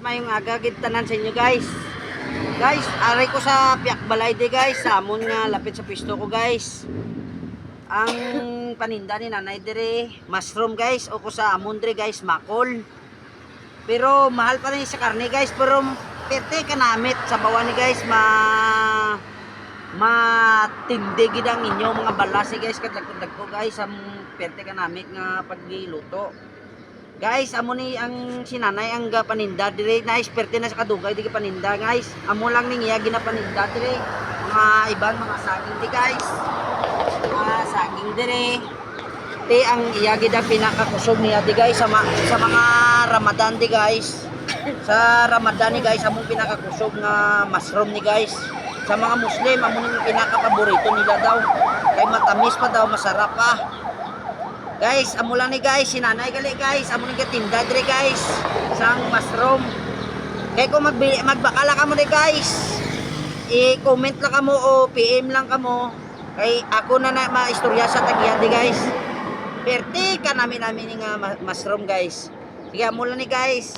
mayong aga gid tanan sa inyo guys. Guys, aray ko sa Piak Balay de guys, samon nga lapit sa pisto ko guys. Ang paninda ni nanay dire, mushroom guys, o ko sa amon dire guys, makol. Pero mahal pa rin sa karne guys, pero perte kanamit sa bawa ni guys, matindi gid ang inyo mga balas guys, kadagdag ko guys, ang perte kanamit nga pagluto. Guys, amo ni ang sinanay ang paninda dire, na experte na sa kadugay di paninda guys. Amo lang ning iya ginapaninda dire. Mga ibang mga saging di guys. Mga saging dire. Te ang iya gid ang pinakakusog niya di guys sa mga Ramadan di guys. Sa Ramadan ni guys amo pinakakusog nga mushroom ni guys. Sa mga Muslim amo ning pinakapaborito nila daw. Kay matamis pa daw, masarap pa. Guys, amo lang ni guys, sinanay gali guys, amo ni tinda dire guys, sang mushroom. Kay kung magbakala ka mo ni guys, i-comment lang kamo o PM lang kamo. Kay ako na maistorya sa tagihan di guys. Perti ka namin nga mushroom guys. Sige, amo lang ni guys.